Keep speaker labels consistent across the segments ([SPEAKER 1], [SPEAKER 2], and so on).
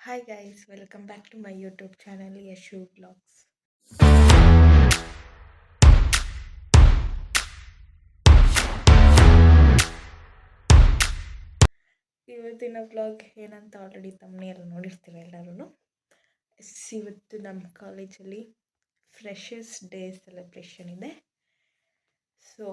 [SPEAKER 1] Hi guys, welcome back to my YouTube channel Yashu Vlogs. ಇವತ್ತಿನ vlog ಏನಂತ already ತಮ್ಮನೇಲಿ ನೋಡಿರ್ತೀರ ಎಲ್ಲರೂ. ಇವತ್ತು ನಮ್ಮ ಕಾಲೇಜಲ್ಲಿ ಫ್ರೆಷರ್ಸ್ ಡೇ ಸೆಲೆಬ್ರೇಷನ್ ಇದೆ. ಸೊ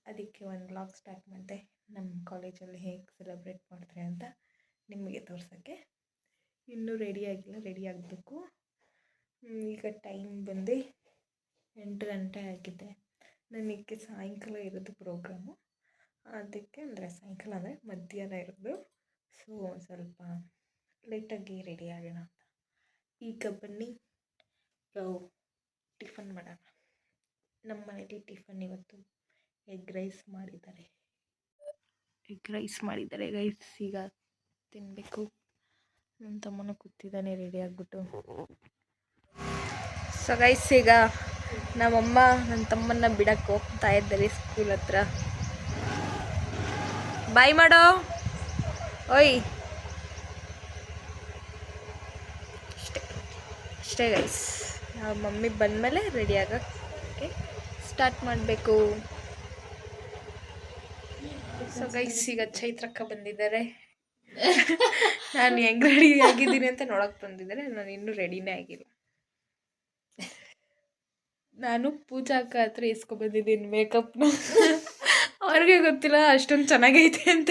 [SPEAKER 1] ಅದಕ್ಕೆ ಒಂದು ವ್ಲಾಗ್ ಸ್ಟಾರ್ಟ್ ಮಾಡಿದೆ. ನಮ್ಮ ಕಾಲೇಜಲ್ಲಿ ಹೇಗೆ ಸೆಲೆಬ್ರೇಟ್ ಮಾಡ್ತಾರೆ ಅಂತ ನಿಮಗೆ ತೋರ್ಸೋಕ್ಕೆ. ಇನ್ನೂ ರೆಡಿ ಆಗಬೇಕು. ಈಗ ಟೈಮ್ ಬಂದು 8 ಗಂಟೆ ಆಗಿದೆ. ನನಗೆ ಸಾಯಂಕಾಲ ಇರೋದು ಪ್ರೋಗ್ರಾಮು. ಅದಕ್ಕೆ ಸಾಯಂಕಾಲ ಅಂದರೆ ಮಧ್ಯಾಹ್ನ ಇರೋದು. ಸೊ ಸ್ವಲ್ಪ ಲೇಟಾಗಿ ರೆಡಿ ಆಗೋಣ ಅಂತ. ಈಗ ಬನ್ನಿ ನಾವು ಟಿಫನ್ ಮಾಡೋಣ. ನಮ್ಮ ಮನೇಲಿ ಟಿಫನ್ ಇವತ್ತು ಎಗ್ ರೈಸ್ ಮಾಡಿದ್ದಾರೆ ಗೈಸ್. ಈಗ ತಿನ್ನಬೇಕು. ನನ್ನ ತಮ್ಮನ ಕೂತಿದ್ದಾನೆ ರೆಡಿ ಆಗಿಬಿಟ್ಟು. ಸೊ ಗೈಸ್, ಈಗ ನಮ್ಮಮ್ಮ ನನ್ನ ತಮ್ಮನ್ನ ಬಿಡಕ್ಕೆ ಹೋಗ್ತಾ ಇದ್ದಾರೆ ಸ್ಕೂಲ್ ಹತ್ರ. ಬಾಯ್ ಮಾಡೋ. ಓಯ್ ಅಷ್ಟೇ ಗೈಸ್. ನಾವು ಮಮ್ಮಿ ಬಂದಮೇಲೆ ರೆಡಿ ಆಗೋಕ್ಕೆ ಸ್ಟಾರ್ಟ್ ಮಾಡಬೇಕು. ಸೊ ಗೈಸ್, ಈಗ ಚೈತ್ರಕ್ಕ ಬಂದಿದ್ದಾರೆ. ನಾನು ಹೆಂಗೆ ರೆಡಿ ಆಗಿದ್ದೀನಿ ಅಂತ ನೋಡೋಕೆ ಬಂದಿದ್ದಾರೆ. ನಾನು ಇನ್ನೂ ರೆಡಿನೇ ಆಗಿಲ್ಲ. ನಾನು ಪೂಜಾ ಅಕ್ಕ ಹತ್ರ ಇಸ್ಕೊಬಂದಿದ್ದೀನಿ ಮೇಕಪ್ನ. ಅವ್ರಿಗೆ ಗೊತ್ತಿಲ್ಲ ಅಷ್ಟೊಂದು ಚೆನ್ನಾಗೈತೆ ಅಂತ.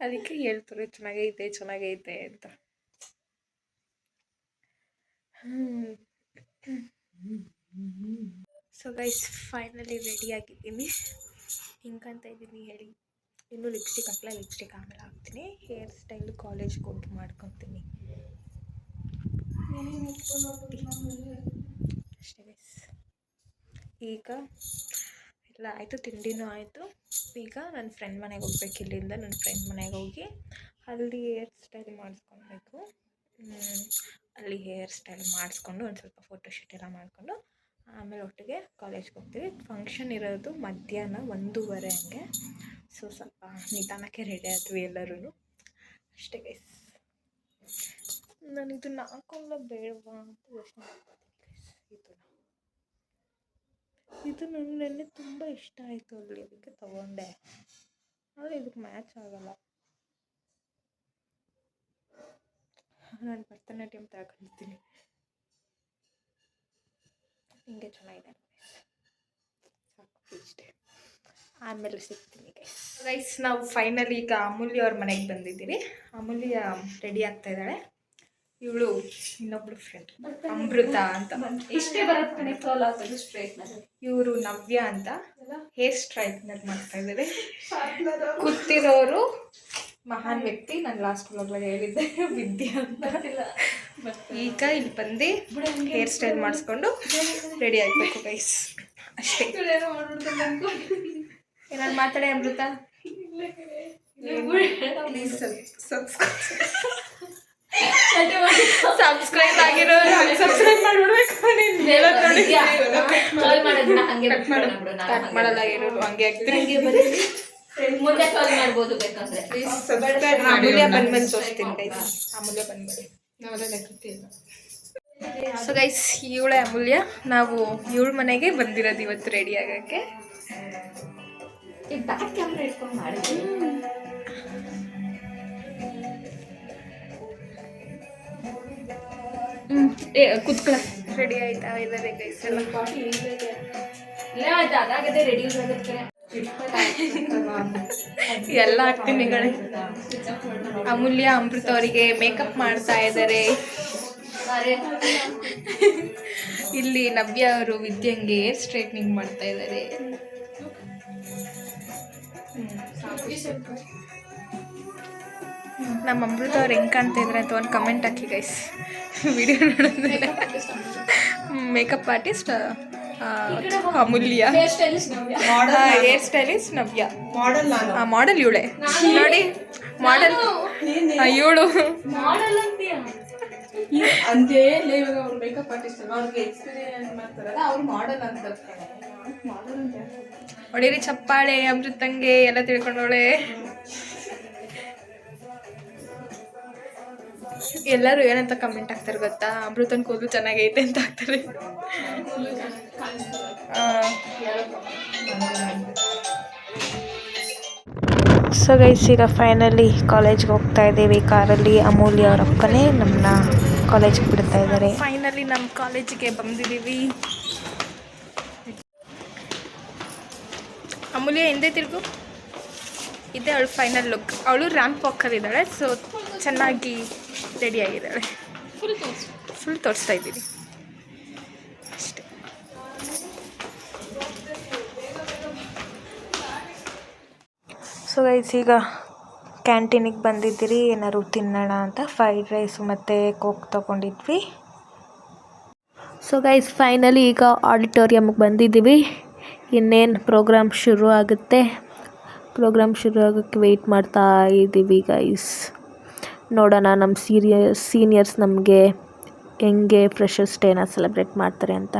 [SPEAKER 1] ಅದಕ್ಕೆ ಹೇಳ್ತಾರೆ ಚೆನ್ನಾಗೈತೆ ಅಂತ. ಸೊ ಗೈಸ್, ಫೈನಲಿ ರೆಡಿ ಆಗಿದ್ದೀನಿ. ಹಿಂಗಂತ ಇದ್ದೀನಿ ಹೇಳಿ. ಇನ್ನೂ ಲಿಪ್ಸ್ಟಿಕ್ ಆಮೇಲೆ ಹಾಕ್ತೀನಿ. ಹೇರ್ ಸ್ಟೈಲ್ ಕಾಲೇಜ್ಗೆ ಹೋಗಿ ಮಾಡ್ಕೊತೀನಿ ಅಷ್ಟೇ ಗೈಸ್. ಈಗ ಎಲ್ಲ ಆಯಿತು, ತಿಂಡಿನೂ ಆಯಿತು. ಈಗ ನನ್ನ ಫ್ರೆಂಡ್ ಮನೆಗೆ ಹೋಗ್ಬೇಕು. ಇಲ್ಲಿಂದ ನನ್ನ ಫ್ರೆಂಡ್ ಮನೆಗೆ ಹೋಗಿ ಅಲ್ಲಿ ಹೇರ್ ಸ್ಟೈಲ್ ಮಾಡಿಸ್ಕೊಳ್ಬೇಕು. ಅಲ್ಲಿ ಹೇರ್ ಸ್ಟೈಲ್ ಮಾಡಿಸ್ಕೊಂಡು ಒಂದು ಸ್ವಲ್ಪ ಫೋಟೋಶೂಟ್ ಎಲ್ಲ ಮಾಡಿಕೊಂಡು ಆಮೇಲೆ ಒಟ್ಟಿಗೆ ಕಾಲೇಜ್ಗೆ ಹೋಗ್ತೀವಿ. ಫಂಕ್ಷನ್ ಇರೋದು ಮಧ್ಯಾಹ್ನ 1:30 ಹಂಗೆ. ಸೊ ಸ್ವಲ್ಪ ನಿಧಾನಕ್ಕೆ ರೆಡಿ ಆದ್ವಿ ಎಲ್ಲರೂ. ಅಷ್ಟೇ ಗೈಸ್. ನಾನು ಇದನ್ನು ಹಾಕೊಂಡ ಬೇಡವಾ ಅಂತ ಯೋಚನೆ ಮಾಡ್ತೀನಿ ಗೈಸ್. ಇದು ನನಗೆ ನೆನ್ನೆ ತುಂಬ ಇಷ್ಟ ಆಯಿತು ಅಲ್ಲಿ, ಅದಕ್ಕೆ ತೊಗೊಂಡೆ. ಆದರೆ ಇದಕ್ಕೆ ಮ್ಯಾಚ್ ಆಗಲ್ಲ. ನಾನು ಭರತನಾಟ್ಯಂ ತಗೊಂಡಿದ್ದೀನಿ. ಹಿಂಗೆ ಚೆನ್ನಾಗಿದೆ ಸಾಕು ಇಷ್ಟೇ. ಆಮೇಲೆ ಸಿಗ್ತೀನಿ ಗೈಸ್. ನಾವು ಫೈನಲಿ ಈಗ ಅಮೂಲ್ಯ ಅವ್ರ ಮನೆಗೆ ಬಂದಿದ್ದೀವಿ. ಅಮೂಲ್ಯ ರೆಡಿ ಆಗ್ತಾ ಇದ್ದಾಳೆ. ಇವಳು ಇನ್ನೊಬ್ಳು ಫ್ರೆಂಡ್ ಅಮೃತ ಅಂತ.
[SPEAKER 2] ಇಷ್ಟೇ ಬರುತ್ತೆ.
[SPEAKER 1] ಇವರು ನವ್ಯ ಅಂತ ಹೇರ್ ಸ್ಟ್ರೈಟ್ನರ್ ಮಾಡ್ತಾ ಇದ್ದಾರೆ. ಕೂತಿರೋರು ಮಹಾನ್ ವ್ಯಕ್ತಿ. ನಾನು ಲಾಸ್ಟ್ ವ್ಲಾಗ್ಲಾಗ ಹೇಳಿದ್ದೆ ವಿದ್ಯಾ ಅಂತ. ಈಗ ಇಲ್ಲಿ ಬಂದು ಹೇರ್ ಸ್ಟೈಲ್ ಮಾಡಿಸ್ಕೊಂಡು ರೆಡಿ ಆಗಬೇಕು ಗೈಸ್. ಅಷ್ಟೇ. ಏನಾದ್ರು ಮಾತಾಡಿ ಅಮೃತ. ಪ್ಲೀಸ್ ಸಬ್ಸ್ಕ್ರೈಬ್ ಆಗಿರೋರು ಸಬ್ಸ್ಕ್ರೈಬ್ ಮಾಡಿಬಿಡ್ಬೇಕು. ಕಟ್ ಮಾಡಲಾಗಿರೋರು ಹಂಗೆ ಆಗ್ತೀನಿ.
[SPEAKER 2] ಮುಂದೆ ಕಾಲ್ ಮಾಡ್ಬೋದು ಬೇಕಂದ್ರೆ.
[SPEAKER 1] Please subscribe. ಅಮೂಲ್ಯ ಬಂದ್ಮೇಲೆ ತೋರಿಸ್ತೀನಿ ಗೈಸ್. ಅಮೂಲ್ಯ ಬಂದ್ಮೇಲೆ ನಾವೆಲ್ಲ ಗೊತ್ತಿಲ್ಲ. ಸೊ ಗೈಸ್, ಇವಳೇ ಅಮೂಲ್ಯ. ನಾವು ಇವಳ ಮನೆಗೆ ಬಂದಿರೋದು ಇವತ್ತು ರೆಡಿ ಆಗೋಕ್ಕೆ.
[SPEAKER 2] ಈಗ ಬ್ಯಾಕ್ ಕ್ಯಾಮ್ರಾ ಇಟ್ಕೊಂಡು ಮಾಡಿದ್ವಿ.
[SPEAKER 1] ಕುತ್ಕೊಳ್ಳ ರೆಡಿ ಆಯ್ತಾ ಇದ್ದಾರೆ ಗೈಸ್ ಎಲ್ಲ.
[SPEAKER 2] ಅದಾಗದೆ ರೆಡಿ
[SPEAKER 1] ಎಲ್ಲ ಆಗ್ತೀನಿಗಳೇ. ಅಮೂಲ್ಯ ಅಮೃತ ಅವರಿಗೆ ಮೇಕಪ್ ಮಾಡ್ತಾ ಇದ್ದಾರೆ. ಇಲ್ಲಿ ನವ್ಯ ಅವರು ವಿದ್ಯಂಗೆ ಹೇರ್ ಸ್ಟ್ರೈಟ್ನಿಂಗ್ ಮಾಡ್ತಾ ಇದ್ದಾರೆ. ನಮ್ಮ ಅಮೃತ ಅವ್ರು ಹೆಂಗೆ ಕಾಣ್ತಾ ಇದ್ದಾರೆ ಅಂತ ಒಂದು ಕಮೆಂಟ್ ಹಾಕಿ ಗೈಸ್. ವಿಡಿಯೋ ನೋಡಿದ್ರೆ ಮೇಕಪ್ ಆರ್ಟಿಸ್ಟ್ ಅಮೂಲ್ಯ, ಹೇರ್ ಸ್ಟೈಲಿಸ್ಟ್ ನವ್ಯ, ಮಾಡೆಲ್ ಇವಳೆ ನೋಡಿ. ಮಾಡೆಲ್ ಇವಳು
[SPEAKER 2] ಅಂದೇ ಇವಾಗ ಅವ್ರು ಮೇಕಪ್ ಆರ್ಟಿಸ್ಟ್ ಅವ್ರಿಗೆ ಎಕ್ಸ್ಪೀರಿಯನ್ಸ್ ಮಾಡ್ತಾರಲ್ಲ, ಅವ್ರು ಮಾಡೆಲ್ ಅಂತ
[SPEAKER 1] ಹೊಡೀರಿ ಚಪ್ಪಾಳೆ. ಅಮೃತಂಗೆ ಎಲ್ಲ ತಿಳ್ಕೊಂಡವಳೆ. ಎಲ್ಲರೂ ಏನಂತ ಕಮೆಂಟ್ ಹಾಕ್ತಾರೆ ಗೊತ್ತಾ, ಅಮೃತನ ಕೂದಲು ಚೆನ್ನಾಗೈತೆ ಅಂತ ಹಾಕ್ತಾರೆ. ಸೊ ಗೈಸ್, ಈಗ ಫೈನಲಿ ಕಾಲೇಜ್ಗೆ ಹೋಗ್ತಾ ಇದ್ದೀವಿ ಕಾರಲ್ಲಿ. ಅಮೂಲ್ಯ ಅವ್ರ ಅಪ್ಪನೇ ನಮ್ಮನ್ನ ಕಾಲೇಜ್ಗೆ ಬಿಡ್ತಾ ಇದ್ದಾರೆ. ಫೈನಲಿ ನಮ್ಮ ಕಾಲೇಜಿಗೆ ಬಂದಿದ್ದೀವಿ. ಅಮೂಲ್ಯ ಹಿಂದೆ ತಿರುಗು. ಇದೇ ಅವಳು ಫೈನಲ್ ಲುಕ್. ಅವಳು ರ್ಯಾಂಪ್ ವಾಕಲ್ಲಿದ್ದಾಳೆ, ಸೊ ಚೆನ್ನಾಗಿ ರೆಡಿಯಾಗಿದ್ದಾಳೆ. ಫುಲ್ ತೋರಿಸ್ತಾ ಇದ್ದೀನಿ ಅಷ್ಟೇ. ಸೊ ಗೈಸ್, ಈಗ ಕ್ಯಾಂಟೀನಿಗೆ ಬಂದಿದ್ದೀರಿ ಏನಾದ್ರು ತಿನ್ನೋಣ ಅಂತ. ಫ್ರೈಡ್ ರೈಸು ಮತ್ತು ಕೋಕ್ ತೊಗೊಂಡಿದ್ವಿ. ಸೊ ಗೈಸ್, ಫೈನಲಿ ಈಗ ಆಡಿಟೋರಿಯಮ್ಗೆ ಬಂದಿದ್ದೀವಿ. ಇನ್ನೇನು ಪ್ರೋಗ್ರಾಮ್ ಶುರು ಆಗುತ್ತೆ. ಪ್ರೋಗ್ರಾಮ್ ಶುರು ಆಗೋಕ್ಕೆ ವೆಯ್ಟ್ ಮಾಡ್ತಾ ಇದ್ದೀವಿ ಗೈಸ್. ನೋಡೋಣ ನಮ್ಮ ಸೀನಿಯರ್ಸ್ ನಮಗೆ ಹೆಂಗೆ ಫ್ರೆಷರ್ಸ್ ಡೇನ ಸೆಲೆಬ್ರೇಟ್ ಮಾಡ್ತಾರೆ ಅಂತ.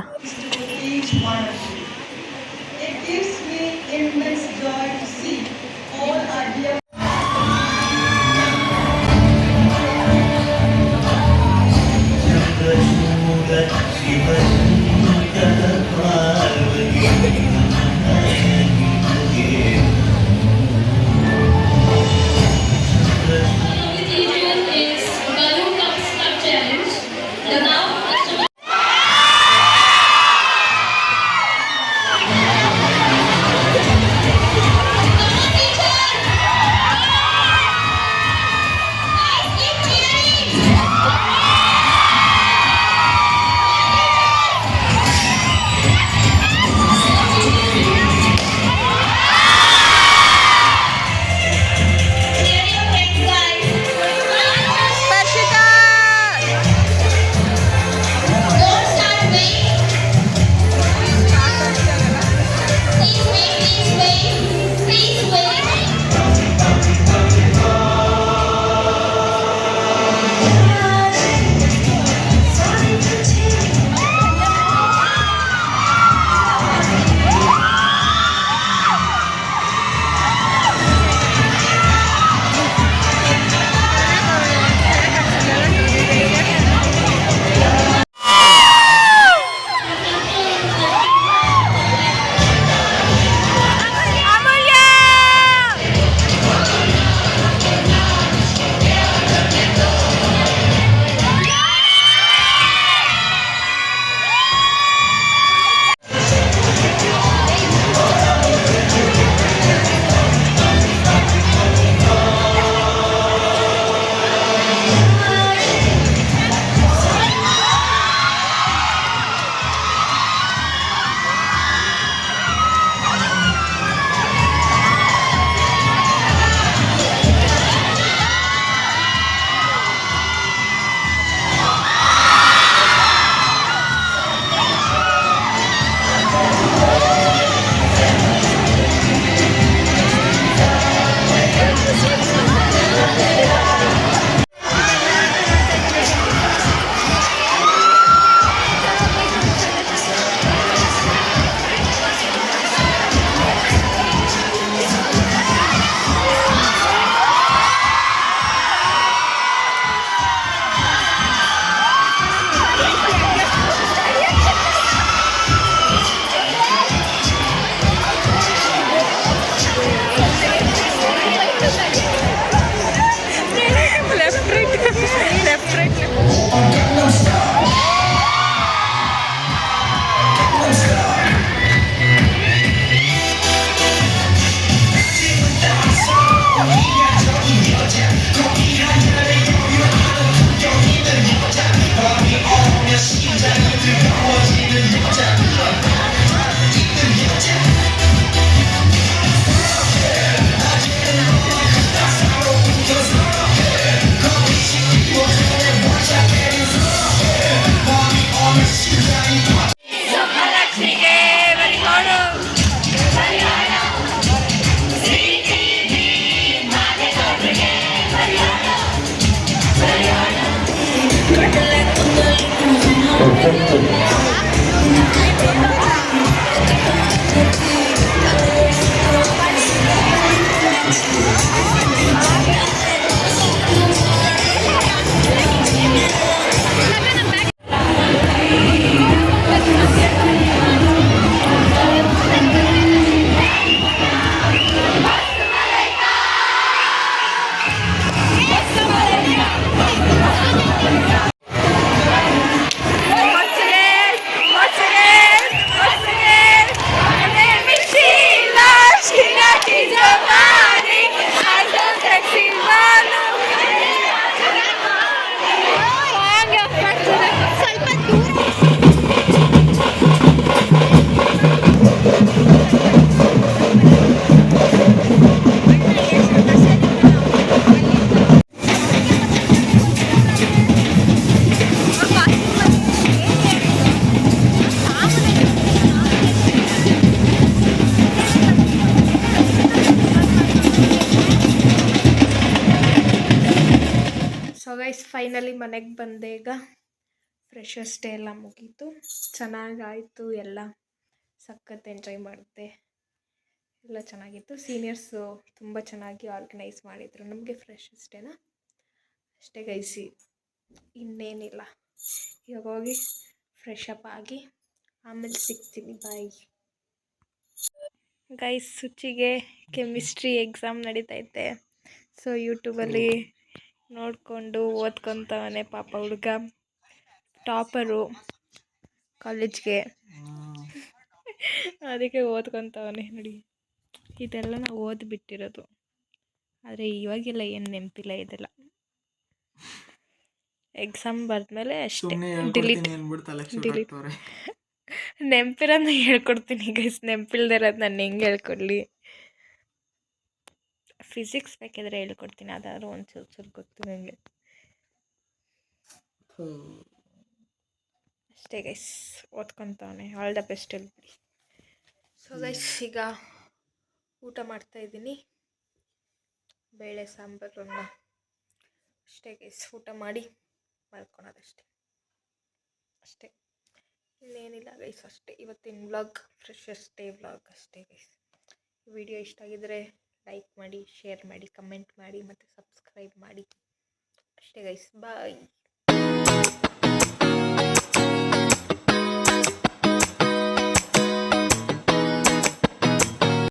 [SPEAKER 1] ಸೊ ಗೈಸ್ ಫೈನಲಿ ಮನೆಗೆ ಬಂದೆ ಈಗ. ಫ್ರೆಶರ್ಸ್ ಡೇ ಎಲ್ಲ ಮುಗೀತು, ಚೆನ್ನಾಗಾಯಿತು ಎಲ್ಲ. ಸಖತ್ ಎಂಜಾಯ್ ಮಾಡಿದೆ, ಎಲ್ಲ ಚೆನ್ನಾಗಿತ್ತು. ಸೀನಿಯರ್ಸು ತುಂಬ ಚೆನ್ನಾಗಿ ಆರ್ಗನೈಸ್ ಮಾಡಿದರು ನಮಗೆ ಫ್ರೆಶರ್ಸ್ ಡೇನ. ಅಷ್ಟೇ ಗೈಸಿ, ಇನ್ನೇನಿಲ್ಲ. ಇವಾಗ ಹೋಗಿ ಫ್ರೆಶ್ ಅಪ್ ಆಗಿ ಆಮೇಲೆ ಸಿಗ್ತೀನಿ, ಬಾಯ್. ಗೈಸ್ ಸುಚಿಗೆ ಕೆಮಿಸ್ಟ್ರಿ ಎಕ್ಸಾಮ್ ನಡೀತೈತೆ. ಸೊ ಯೂಟ್ಯೂಬಲ್ಲಿ ನೋಡಿಕೊಂಡು ಓದ್ಕೊತವನೆ ಪಾಪ ಹುಡುಗ, ಟಾಪರು ಕಾಲೇಜ್ಗೆ. ಅದಕ್ಕೆ ಓದ್ಕೊತವನೆ ನೋಡಿ. ಇದೆಲ್ಲ ನಾವು ಓದ್ಬಿಟ್ಟಿರೋದು, ಆದರೆ ಇವಾಗೆಲ್ಲ ಏನು ನೆನಪಿಲ್ಲ ಇದೆಲ್ಲ. ಎಕ್ಸಾಮ್ ಬರೆದ್ಮೇಲೆ ಅಷ್ಟೇ ಡಿಲೀಟ್. ನೆನಪಿರೋದನ್ನ ಹೇಳ್ಕೊಡ್ತೀನಿ ಗೈಸ್, ನೆನಪಿಲ್ದಿರೋದು ನಾನು ಹೆಂಗೆ ಹೇಳ್ಕೊಡ್ಲಿ. ಫಿಸಿಕ್ಸ್ ಬೇಕಿದ್ರೆ ಹೇಳ್ಕೊಡ್ತೀನಿ, ಅದಾದ್ರೂ ಒಂದು ಚೂರು ಗೊತ್ತು ನನಗೆ. ಅಷ್ಟೇ ಗೈಸ್, ಓದ್ಕೊತವನೆ. ಆಲ್ ದ ಬೆಸ್ಟ್ ಹೇಳ್ಬಿಡಿ. ಸೊ ಗೈಸ್ ಈಗ ಊಟ ಮಾಡ್ತಾಯಿದ್ದೀನಿ, ಬೇಳೆ ಸಾಂಬಾರು ಅನ್ನ. ಅಷ್ಟೇ ಗೈಸ್, ಊಟ ಮಾಡಿ ಮಲ್ಕೊಳೋದಷ್ಟೇ, ಅಷ್ಟೇ, ಇನ್ನೇನಿಲ್ಲ ಗೈಸ್. ಅಷ್ಟೇ ಇವತ್ತಿನ ವ್ಲಾಗ್, ಫ್ರೆಶರ್ಸ್ ಡೇ ವ್ಲಾಗ್ ಅಷ್ಟೇ ಗೈಸ್. ವಿಡಿಯೋ ಇಷ್ಟ ಆಗಿದರೆ ಲೈಕ್ ಮಾಡಿ, ಶೇರ್ ಮಾಡಿ, ಕಮೆಂಟ್ ಮಾಡಿ ಮತ್ತು ಸಬ್ಸ್ಕ್ರೈಬ್ ಮಾಡಿ. ಅಷ್ಟೇ ಗೈಸ್, ಬಾಯ್.